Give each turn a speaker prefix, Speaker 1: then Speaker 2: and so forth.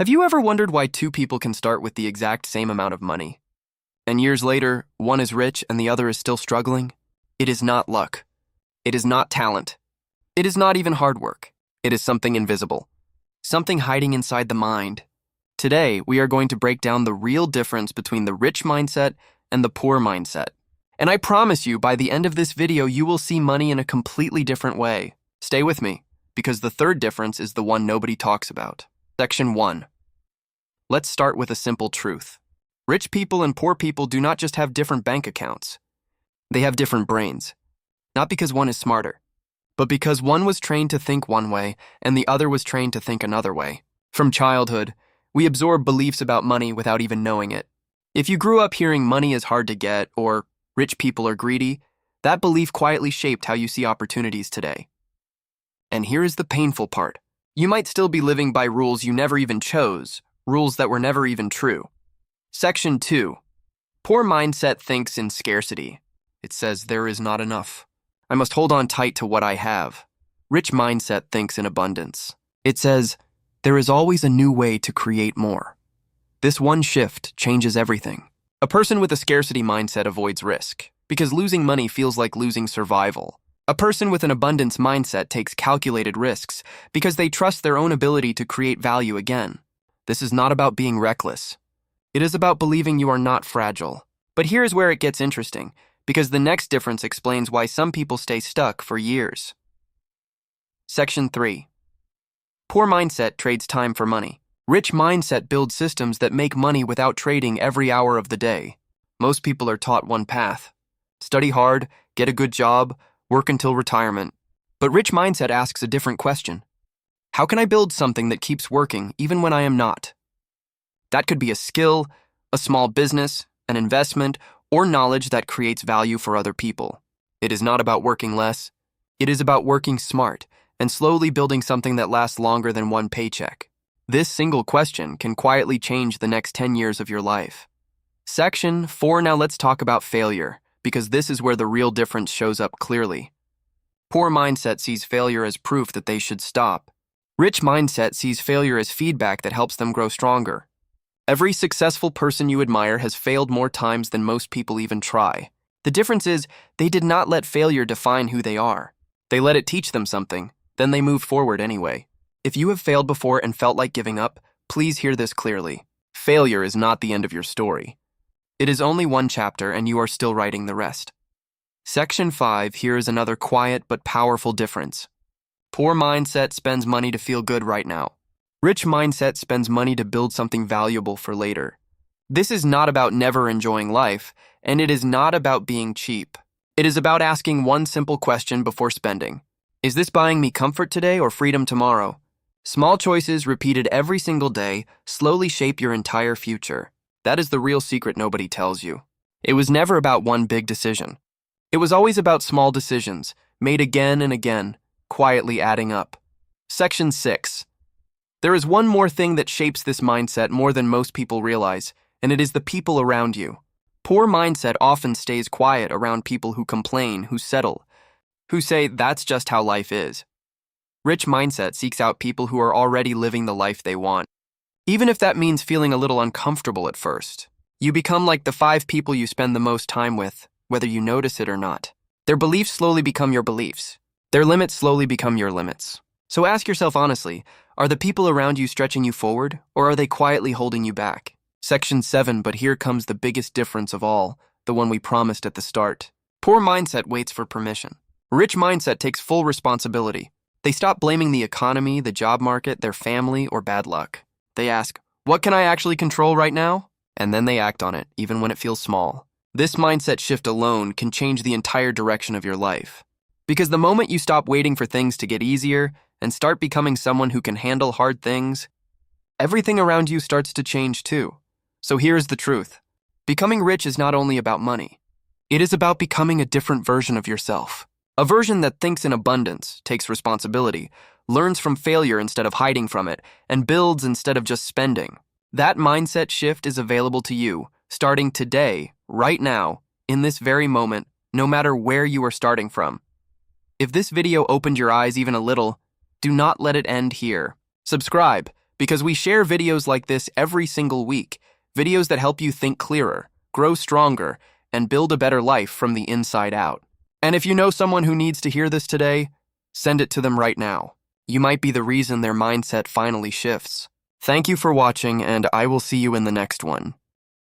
Speaker 1: Have you ever wondered why two people can start with the exact same amount of money? And years later, one is rich and the other is still struggling? It is not luck. It is not talent. It is not even hard work. It is something invisible. Something hiding inside the mind. Today, we are going to break down the real difference between the rich mindset and the poor mindset. And I promise you, by the end of this video, you will see money in a completely different way. Stay with me, because the third difference is the one nobody talks about. Section 1. Let's start with a simple truth. Rich people and poor people do not just have different bank accounts. They have different brains. Not because one is smarter, but because one was trained to think one way and the other was trained to think another way. From childhood, we absorb beliefs about money without even knowing it. If you grew up hearing money is hard to get or rich people are greedy, that belief quietly shaped how you see opportunities today. And here is the painful part. You might still be living by rules you never even chose, rules that were never even true. Section 2. Poor mindset thinks in scarcity. It says there is not enough. I must hold on tight to what I have. Rich mindset thinks in abundance. It says there is always a new way to create more. This one shift changes everything. A person with a scarcity mindset avoids risk, because losing money feels like losing survival. A person with an abundance mindset takes calculated risks because they trust their own ability to create value again. This is not about being reckless. It is about believing you are not fragile. But here's where it gets interesting, because the next difference explains why some people stay stuck for years. Section 3. Poor mindset trades time for money. Rich mindset builds systems that make money without trading every hour of the day. Most people are taught one path. Study hard, get a good job, work until retirement. But rich mindset asks a different question. How can I build something that keeps working even when I am not? That could be a skill, a small business, an investment, or knowledge that creates value for other people. It is not about working less. It is about working smart and slowly building something that lasts longer than one paycheck. This single question can quietly change the next 10 years of your life. Section 4. Now let's talk about failure, because this is where the real difference shows up clearly. Poor mindset sees failure as proof that they should stop. Rich mindset sees failure as feedback that helps them grow stronger. Every successful person you admire has failed more times than most people even try. The difference is, they did not let failure define who they are. They let it teach them something, then they moved forward anyway. If you have failed before and felt like giving up, please hear this clearly. Failure is not the end of your story. It is only one chapter and you are still writing the rest. Section 5. Here is another quiet but powerful difference. Poor mindset spends money to feel good right now. Rich mindset spends money to build something valuable for later. This is not about never enjoying life, and it is not about being cheap. It is about asking one simple question before spending. Is this buying me comfort today or freedom tomorrow? Small choices repeated every single day slowly shape your entire future. That is the real secret nobody tells you. It was never about one big decision. It was always about small decisions, made again and again, quietly adding up. Section 6. There is one more thing that shapes this mindset more than most people realize, and it is the people around you. Poor mindset often stays quiet around people who complain, who settle, who say that's just how life is. Rich mindset seeks out people who are already living the life they want. Even if that means feeling a little uncomfortable at first. You become like the 5 people you spend the most time with, whether you notice it or not. Their beliefs slowly become your beliefs. Their limits slowly become your limits. So ask yourself honestly, are the people around you stretching you forward, or are they quietly holding you back? Section 7. But here comes the biggest difference of all, the one we promised at the start. Poor mindset waits for permission. Rich mindset takes full responsibility. They stop blaming the economy, the job market, their family, or bad luck. They ask, what can I actually control right now? And then they act on it, even when it feels small. This mindset shift alone can change the entire direction of your life. Because the moment you stop waiting for things to get easier and start becoming someone who can handle hard things, everything around you starts to change too. So here's the truth. Becoming rich is not only about money. It is about becoming a different version of yourself. A version that thinks in abundance, takes responsibility, learns from failure instead of hiding from it, and builds instead of just spending. That mindset shift is available to you, starting today, right now, in this very moment, no matter where you are starting from. If this video opened your eyes even a little, do not let it end here. Subscribe, because we share videos like this every single week, videos that help you think clearer, grow stronger, and build a better life from the inside out. And if you know someone who needs to hear this today, send it to them right now. You might be the reason their mindset finally shifts. Thank you for watching, and I will see you in the next one.